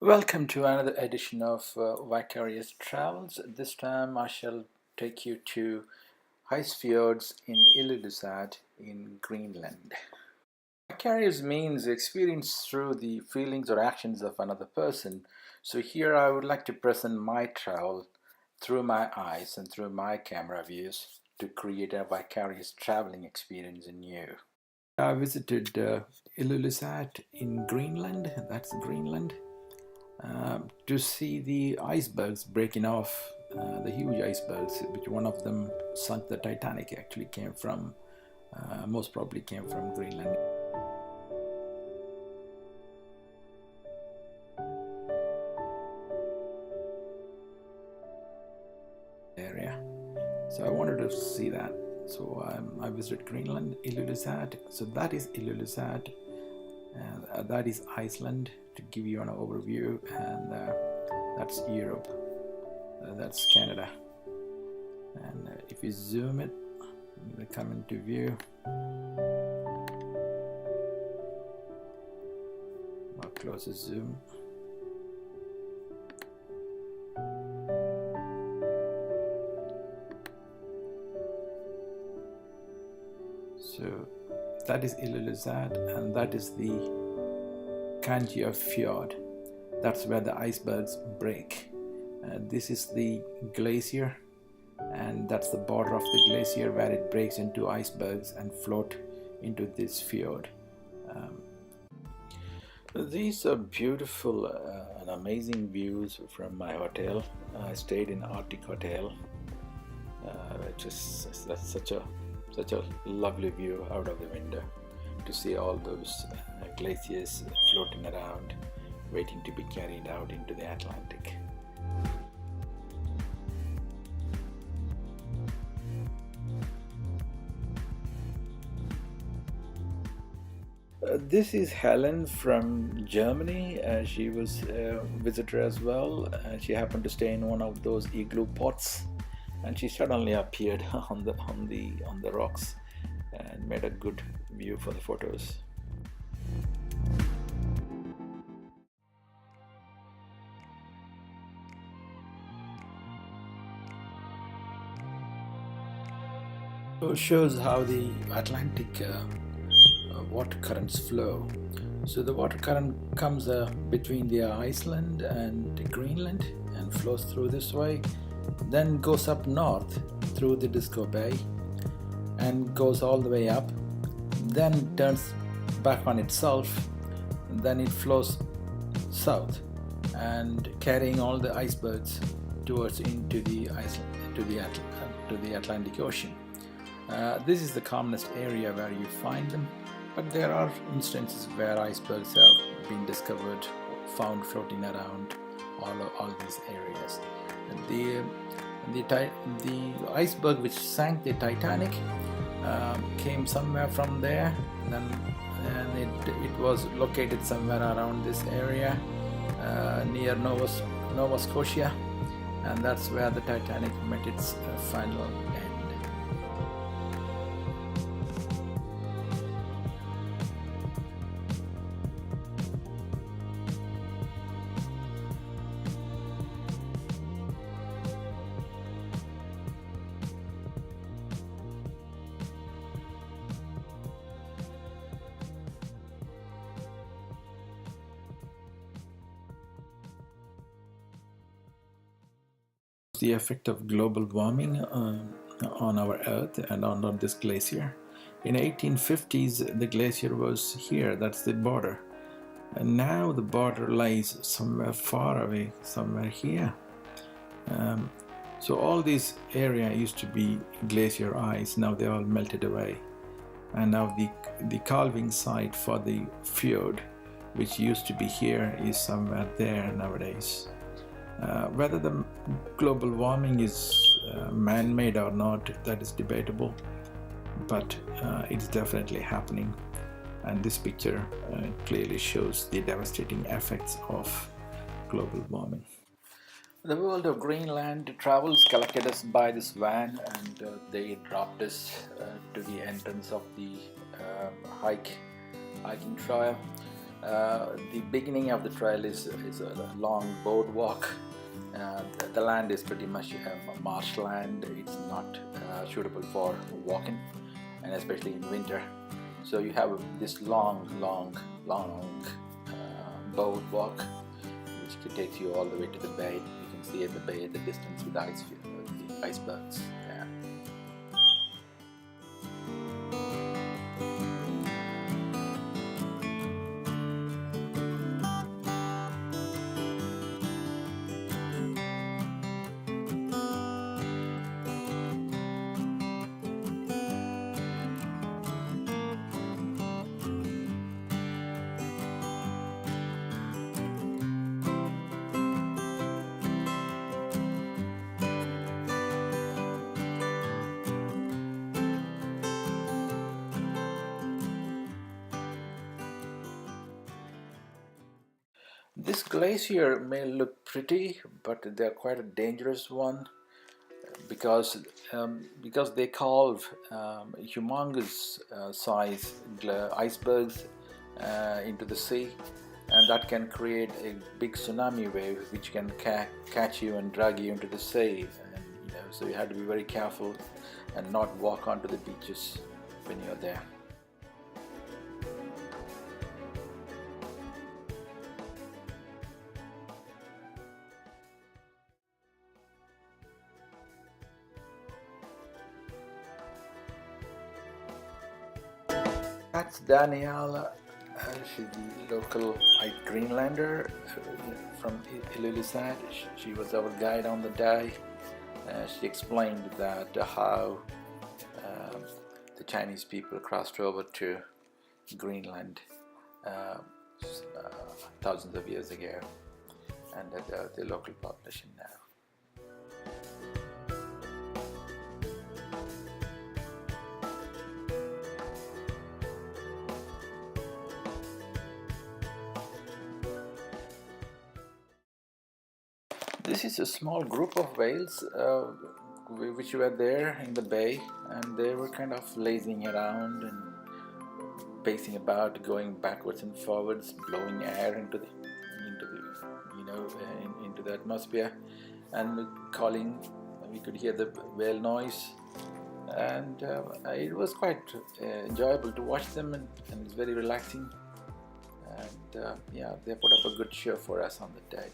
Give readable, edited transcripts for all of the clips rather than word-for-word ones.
Welcome to another edition of Vicarious Travels. This time I shall take you to Icefjords in Ilulissat in Greenland. Vicarious means experience through the feelings or actions of another person. So here I would like to present my travel through my eyes and through my camera views to create a vicarious traveling experience in you. I visited Ilulissat in Greenland, that's Greenland. To see the icebergs breaking off, the huge icebergs, which one of them sunk the Titanic, actually came from, most probably came from Greenland. Area. So I wanted to see that. So I visited Greenland, Ilulissat. So that is Ilulissat, and that is Iceland, to give you an overview, and that's Europe, that's Canada. And if you zoom it, it will come into view. More closer zoom. So that is Ilulissat, and that is the Icefjord. That's where the icebergs break. This is the glacier, and that's the border of the glacier where it breaks into icebergs and float into this fjord. These are beautiful and amazing views from my hotel. I stayed in Arctic Hotel, which is such a lovely view out of the window to see all those glaciers floating around, waiting to be carried out into the Atlantic. This is Helen from Germany. She was a visitor as well. She happened to stay in one of those igloo pots, and she suddenly appeared on the rocks and made a good view for the photos. So it shows how the Atlantic water currents flow. So the water current comes between the Iceland and Greenland and flows through this way, then goes up north through the Disko Bay and goes all the way up, then turns back on itself, then it flows south and carrying all the icebergs towards into the Atlantic Ocean. This is the calmest area where you find them, but there are instances where icebergs have been discovered, found floating around all these areas. The iceberg which sank the Titanic came somewhere from there, and it was located somewhere around this area near Nova Scotia, and that's where the Titanic met its final end. The effect of global warming on our Earth and on this glacier. In 1850s, the glacier was here, that's the border. And now the border lies somewhere far away, somewhere here. So all this area used to be glacier ice, now they all melted away. And now the calving site for the fjord, which used to be here, is somewhere there nowadays. Whether the global warming is man-made or not, that is debatable, but it's definitely happening, and this picture clearly shows the devastating effects of global warming. The world of Greenland travels collected us by this van, and they dropped us to the entrance of the hiking trail. The beginning of the trail is a long boardwalk. The land is pretty much marshland. It's not suitable for walking, and especially in winter. So you have this long boardwalk, which takes you all the way to the bay. You can see at the bay the distance with the icebergs. Yeah. This glacier may look pretty, but they're quite a dangerous one because they calve humongous size icebergs into the sea, and that can create a big tsunami wave which can catch you and drag you into the sea. And, so you have to be very careful and not walk onto the beaches when you're there. That's Daniela. She's the local Greenlander from Ilulissat. She was our guide on the day. She explained that how the Chinese people crossed over to Greenland thousands of years ago, and the local population now. This is a small group of whales which were there in the bay, and they were kind of lazing around and pacing about, going backwards and forwards, blowing air into the into the atmosphere, and calling. We could hear the whale noise, and it was quite enjoyable to watch them, and it's very relaxing. And yeah, they put up a good show for us on the day.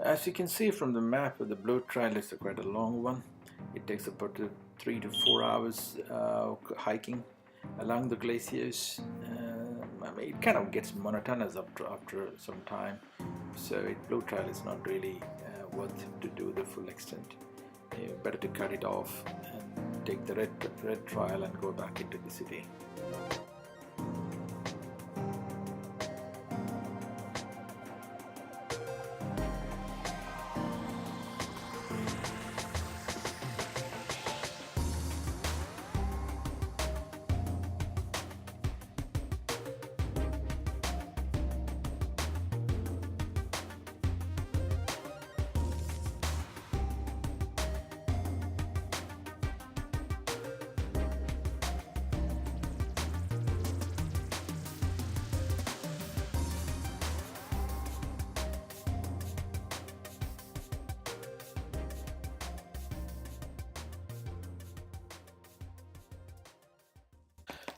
As you can see from the map, the blue trail is quite a long one. It takes about 3 to 4 hours hiking along the glaciers. It kind of gets monotonous after some time, so blue trail is not really worth to do the full extent. Better to cut it off and take the red trail and go back into the city.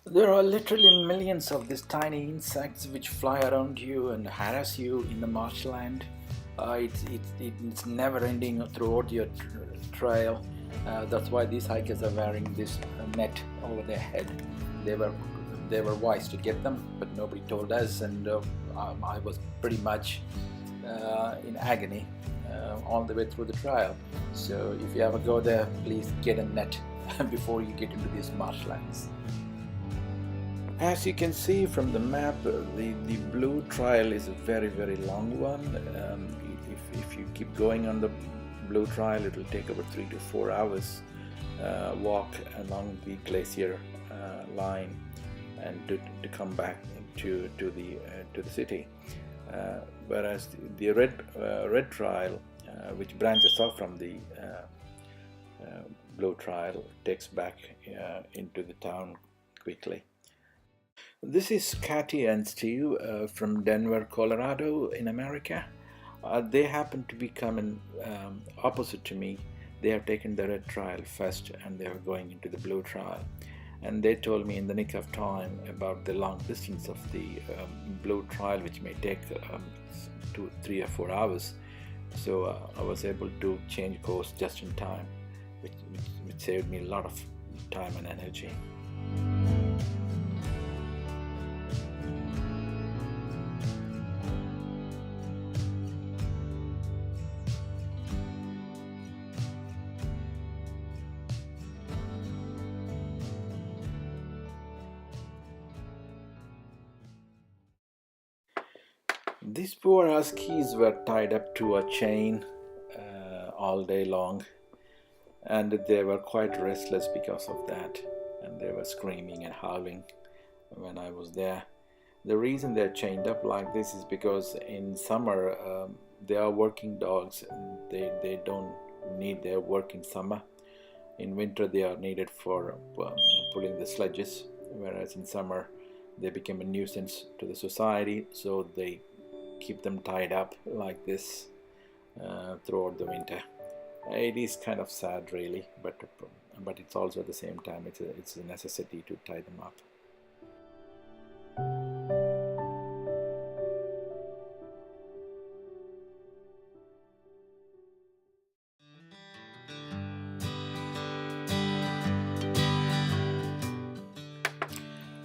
There are literally millions of these tiny insects which fly around you and harass you in the marshland. It's never ending throughout your trail. That's why these hikers are wearing this net over their head. They were they were wise to get them, but nobody told us, and I was pretty much in agony all the way through the trail. So if you ever go there, please get a net before you get into these marshlands. As you can see from the map, the blue trail is a very long one. If you keep going on the blue trail, it will take about 3 to 4 hours walk along the glacier line and to come back to the city. Whereas the red trail, which branches off from the blue trail, takes back into the town quickly. This is Kathy and Steve from Denver, Colorado in America. They happen to be coming opposite to me. They have taken the red trail first and they are going into the blue trail. And they told me in the nick of time about the long distance of the blue trail, which may take 2, 3 or 4 hours. So I was able to change course just in time, which saved me a lot of time and energy. These poor huskies were tied up to a chain all day long, and they were quite restless because of that, and they were screaming and howling when I was there. The reason they're chained up like this is because in summer they are working dogs, and they don't need their work in summer. In winter they are needed for pulling the sledges, whereas in summer they become a nuisance to the society, so they keep them tied up like this throughout the winter. It is kind of sad, really, but it's also at the same time it's a necessity to tie them up.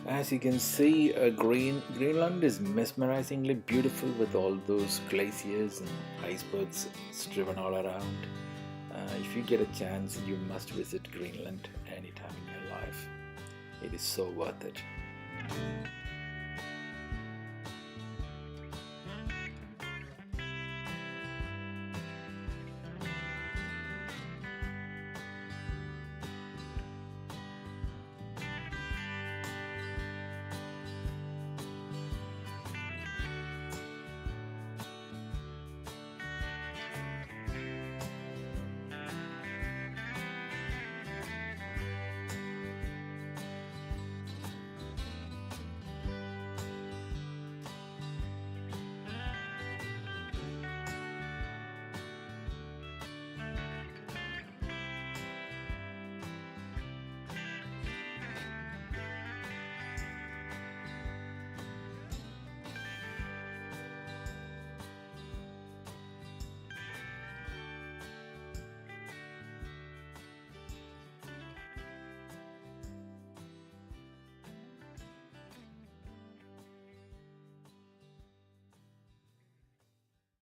As you can see, Greenland is mesmerizingly beautiful with all those glaciers and icebergs driven all around. If you get a chance, you must visit Greenland anytime in your life. It is so worth it.